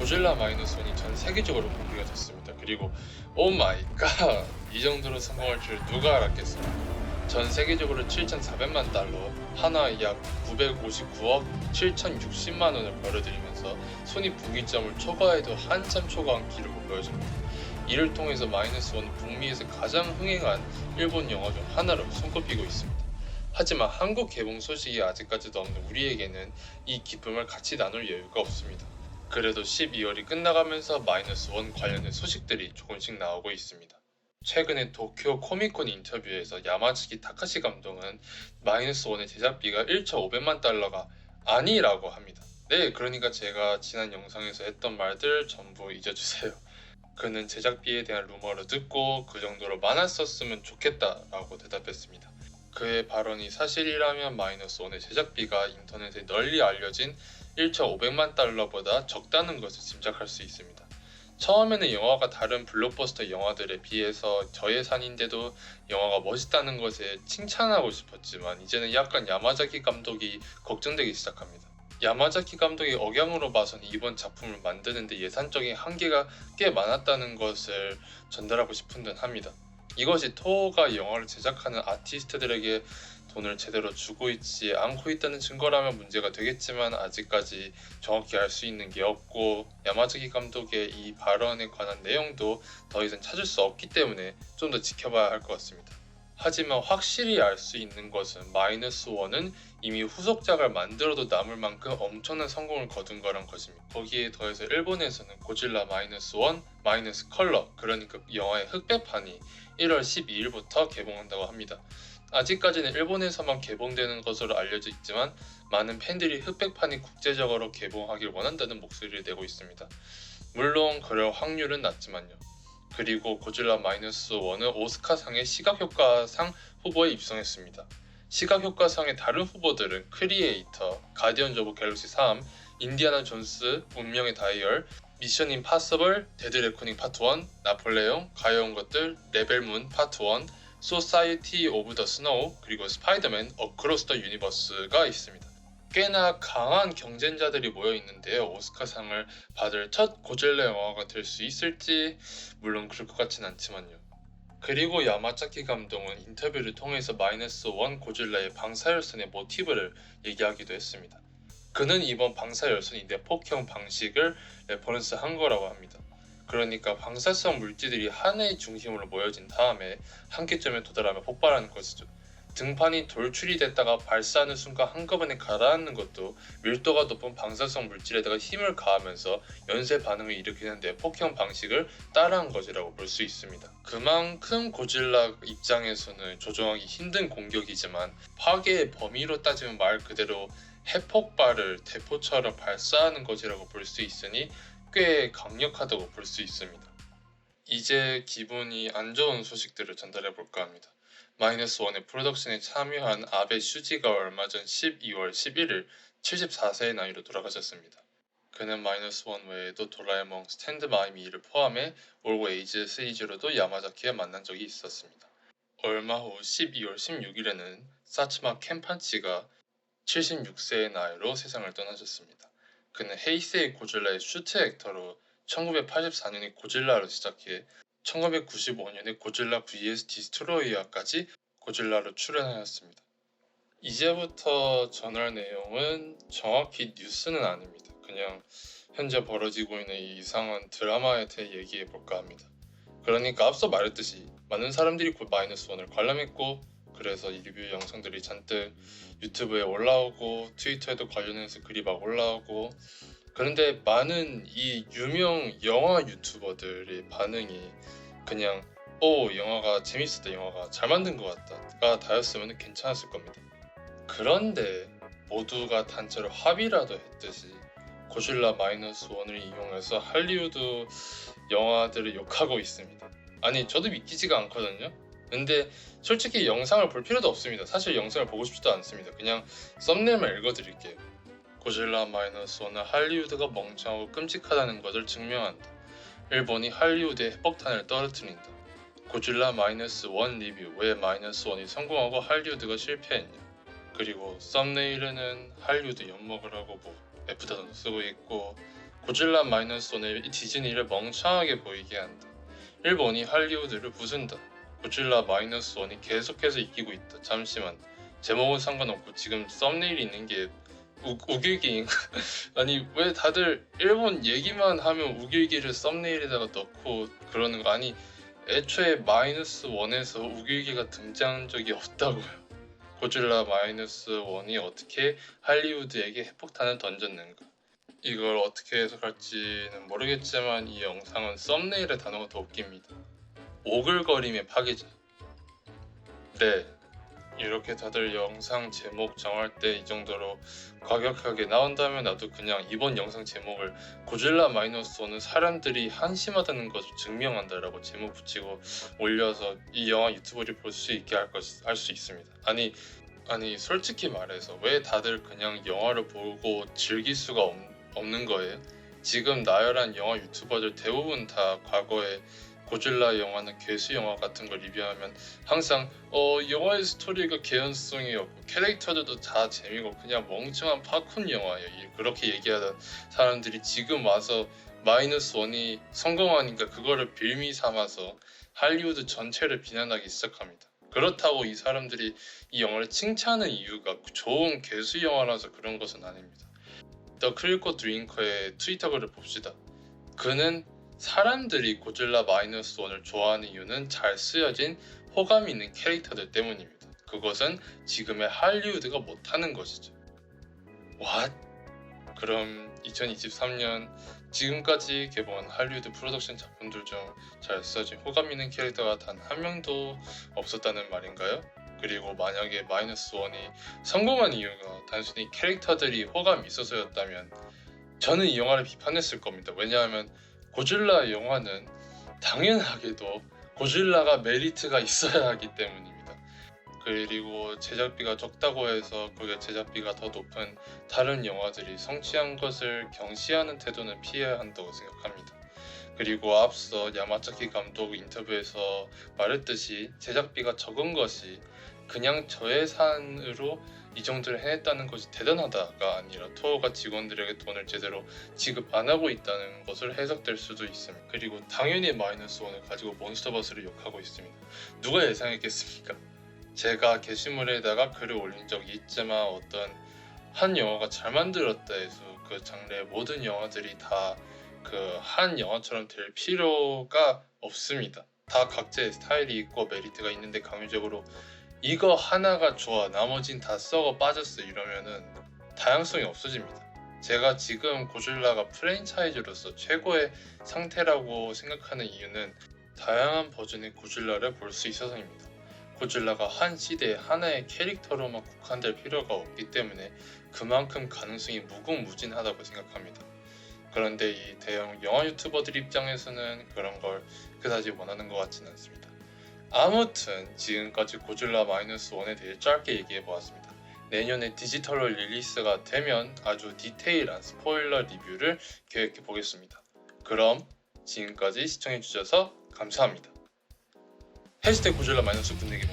고질라 마이너스 원이 전 세계적으로 공개가 됐습니다. 그리고 오 마이 갓! 이 정도로 성공할 줄 누가 알았겠습니까? 전 세계적으로 7,400만 달러, 하나에 약 959억 7,060만 원을 벌어들이면서 손익분기점을 초과해도 한참 초과한 기록을 보여줍니다. 이를 통해서 마이너스 원은 북미에서 가장 흥행한 일본 영화 중 하나로 손꼽히고 있습니다. 하지만 한국 개봉 소식이 아직까지도 없는 우리에게는 이 기쁨을 같이 나눌 여유가 없습니다. 그래도 12월이 끝나가면서 마이너스 원 관련된 소식들이 조금씩 나오고 있습니다. 최근에 도쿄 코미콘 인터뷰에서 야마자키 타카시 감독은 마이너스 원의 제작비가 1,500만 달러가 아니라고 합니다. 네, 그러니까 제가 지난 영상에서 했던 말들 전부 잊어주세요. 그는 제작비에 대한 루머를 듣고 그 정도로 많았었으면 좋겠다라고 대답했습니다. 그의 발언이 사실이라면 마이너스 원의 제작비가 인터넷에 널리 알려진 1,500만 달러보다 적다는 것을 짐작할 수 있습니다. 처음에는 영화가 다른 블록버스터 영화들에 비해서 저예산인데도 영화가 멋있다는 것에 칭찬하고 싶었지만 이제는 약간 야마자키 감독이 걱정되기 시작합니다. 야마자키 감독의 억양으로 봐서는 이번 작품을 만드는데 예산적인 한계가 꽤 많았다는 것을 전달하고 싶은 듯 합니다. 이것이 토호가 영화를 제작하는 아티스트들에게 돈을 제대로 주고 있지 않고 있다는 증거라면 문제가 되겠지만 아직까지 정확히 알 수 있는 게 없고 야마자키 감독의 이 발언에 관한 내용도 더 이상 찾을 수 없기 때문에 좀 더 지켜봐야 할 것 같습니다. 하지만 확실히 알 수 있는 것은 마이너스 원은 이미 후속작을 만들어도 남을 만큼 엄청난 성공을 거둔 거란 것입니다. 거기에 더해서 일본에서는 고질라 마이너스 원, 마이너스 컬러, 그러니까 영화의 흑백판이 1월 12일부터 개봉한다고 합니다. 아직까지는 일본에서만 개봉되는 것으로 알려져 있지만 많은 팬들이 흑백판이 국제적으로 개봉하길 원한다는 목소리를 내고 있습니다. 물론 그럴 확률은 낮지만요. 그리고 고질라 마이너스 원은 오스카상의 시각효과상 후보에 입성했습니다. 시각효과상의 다른 후보들은 크리에이터, 가디언즈 오브 갤럭시 3, 인디아나 존스, 운명의 다이얼, 미션 임파서블, 데드 레코닝 파트 1, 나폴레옹, 가여운 것들, 레벨문 파트 1, 소사이티 오브 더 스노우, 그리고 스파이더맨 어크로스 더 유니버스가 있습니다. 꽤나 강한 경쟁자들이 모여 있는데요. 오스카상을 받을 첫 고질라 영화가 될 수 있을지 물론 그럴 것 같진 않지만요. 그리고 야마자키 감독은 인터뷰를 통해서 마이너스 원 고질라의 방사열선의 모티브를 얘기하기도 했습니다. 그는 이번 방사열선이 내폭형 방식을 레퍼런스 한 거라고 합니다. 그러니까 방사성 물질들이 하나의 중심으로 모여진 다음에 한계점에 도달하며 폭발하는 것이죠. 등판이 돌출이 됐다가 발사하는 순간 한꺼번에 가라앉는 것도 밀도가 높은 방사성 물질에다가 힘을 가하면서 연쇄 반응을 일으키는 내폭형 방식을 따라한 것이라고 볼 수 있습니다. 그만큼 고질라 입장에서는 조종하기 힘든 공격이지만 파괴의 범위로 따지면 말 그대로 핵폭발을 대포처럼 발사하는 것이라고 볼 수 있으니 꽤 강력하다고 볼 수 있습니다. 이제 기분이 안 좋은 소식들을 전달해 볼까 합니다. 마이너스 원의 프로덕션에 참여한 아베 슈지가 얼마 전 12월 11일 74세의 나이로 돌아가셨습니다. 그는 마이너스 원 외에도 도라에몽, 스탠드 바이 미를 포함해 올고 에이즈 시리즈로도 야마자키와 만난 적이 있었습니다. 얼마 후 12월 16일에는 사츠마 켄판치가 76세의 나이로 세상을 떠나셨습니다. 그는 헤이세이 고질라의 슈트 액터로 1984년에 고질라로 시작해 1995년에 고질라 vs 디스트로이어까지 고질라로 출연하였습니다. 이제부터 전할 내용은 정확히 뉴스는 아닙니다. 그냥 현재 벌어지고 있는 이 이상한 드라마에 대해 얘기해 볼까 합니다. 그러니까 앞서 말했듯이 많은 사람들이 곧 마이너스 원을 관람했고 그래서 이 리뷰 영상들이 잔뜩 유튜브에 올라오고 트위터에도 관련해서 글이 막 올라오고 그런데 많은 이 유명 영화 유튜버들의 반응이 그냥 영화가 재밌었다, 영화가 잘 만든 것 같다가 다였으면 괜찮았을 겁니다. 그런데 모두가 단체로 합의라도 했듯이 고질라 마이너스 원을 이용해서 할리우드 영화들을 욕하고 있습니다. 아니 저도 믿기지가 않거든요. 근데 솔직히 영상을 볼 필요도 없습니다. 사실 영상을 보고 싶지도 않습니다. 그냥 썸네일만 읽어드릴게요. 고질라 마이너스 원은 할리우드가 멍청하고 끔찍하다는 것을 증명한다. 일본이 할리우드의 핵폭탄을 떨어뜨린다. 고질라 마이너스 원 리뷰, 왜 마이너스 원이 성공하고 할리우드가 실패했냐. 그리고 썸네일에는 할리우드 엿먹으라고 F단어도 쓰고 있고 고질라 마이너스 원은 디즈니를 멍청하게 보이게 한다. 일본이 할리우드를 부순다. 고질라 마이너스 원이 계속해서 이기고 있다. 잠시만. 제목은 상관없고 지금 썸네일이 있는 게 우길기인가? 아니 왜 다들 일본 얘기만 하면 우길기를 썸네일에다가 넣고 그러는 거 아니 애초에 마이너스 원에서 우길기가 등장한 적이 없다고요. 고질라 마이너스 원이 어떻게 할리우드에게 핵폭탄을 던졌는가? 이걸 어떻게 해석할지는 모르겠지만 이 영상은 썸네일의 단어가 더 웃깁니다. 오글거림의 파괴자. 네, 이렇게 다들 영상 제목 정할 때 이 정도로 과격하게 나온다면 나도 그냥 이번 영상 제목을 고질라 마이너스 원은 사람들이 한심하다는 것을 증명한다라고 제목 붙이고 올려서 이 영화 유튜브를 볼 수 있게 할 수 있습니다. 아니 솔직히 말해서 왜 다들 그냥 영화를 보고 즐길 수가 없는 거예요? 지금 나열한 영화 유튜버들 대부분 다 과거에 고질라 영화나 괴수 영화 같은 걸 리뷰하면 항상 영화의 스토리가 개연성이 없고 캐릭터들도 다 재미고 그냥 멍청한 팝콘 영화예요. 그렇게 얘기하던 사람들이 지금 와서 마이너스 원이 성공하니까 그거를 빌미 삼아서 할리우드 전체를 비난하기 시작합니다. 그렇다고 이 사람들이 이 영화를 칭찬하는 이유가 좋은 괴수 영화라서 그런 것은 아닙니다. 더 크리코 드링커의 트위터 글을 봅시다. 그는 사람들이 고질라 마이너스 원을 좋아하는 이유는 잘 쓰여진 호감 있는 캐릭터들 때문입니다. 그것은 지금의 할리우드가 못하는 것이죠. What? 그럼 2023년 지금까지 개봉한 할리우드 프로덕션 작품들 중 잘 써진 호감 있는 캐릭터가 단 한 명도 없었다는 말인가요? 그리고 만약에 마이너스 원이 성공한 이유가 단순히 캐릭터들이 호감이 있어서였다면 저는 이 영화를 비판했을 겁니다. 왜냐하면 고질라 영화는 당연하게도 고질라가 메리트가 있어야 하기 때문입니다. 그리고 제작비가 적다고 해서 그게 제작비가 더 높은 다른 영화들이 성취한 것을 경시하는 태도는 피해야 한다고 생각합니다. 그리고 앞서 야마자키 감독 인터뷰에서 말했듯이 제작비가 적은 것이 그냥 저예산으로 이 정도를 해냈다는 것이 대단하다가 아니라 토어가 직원들에게 돈을 제대로 지급 안 하고 있다는 것을 해석될 수도 있습니다. 그리고 당연히 마이너스 원을 가지고 몬스터버스를 욕하고 있습니다. 누가 예상했겠습니까? 제가 게시물에다가 글을 올린 적이 있지만 어떤 한 영화가 잘 만들었다 해서 그 장르의 모든 영화들이 다 그 한 영화처럼 될 필요가 없습니다. 다 각자의 스타일이 있고 메리트가 있는데 강요적으로 이거 하나가 좋아 나머진 다 썩어 빠졌어 이러면은 다양성이 없어집니다. 제가 지금 고질라가 프랜차이즈로서 최고의 상태라고 생각하는 이유는 다양한 버전의 고질라를 볼 수 있어서입니다. 고질라가 한 시대에 하나의 캐릭터로만 국한될 필요가 없기 때문에 그만큼 가능성이 무궁무진하다고 생각합니다. 그런데 이 대형 영화 유튜버들 입장에서는 그런 걸 그다지 원하는 것 같지는 않습니다. 아무튼 지금까지 고질라 마이너스 원에 대해 짧게 얘기해보았습니다. 내년에 디지털로 릴리스가 되면 아주 디테일한 스포일러 리뷰를 계획해보겠습니다. 그럼 지금까지 시청해주셔서 감사합니다. 해시태그 고질라 마이너스 분내기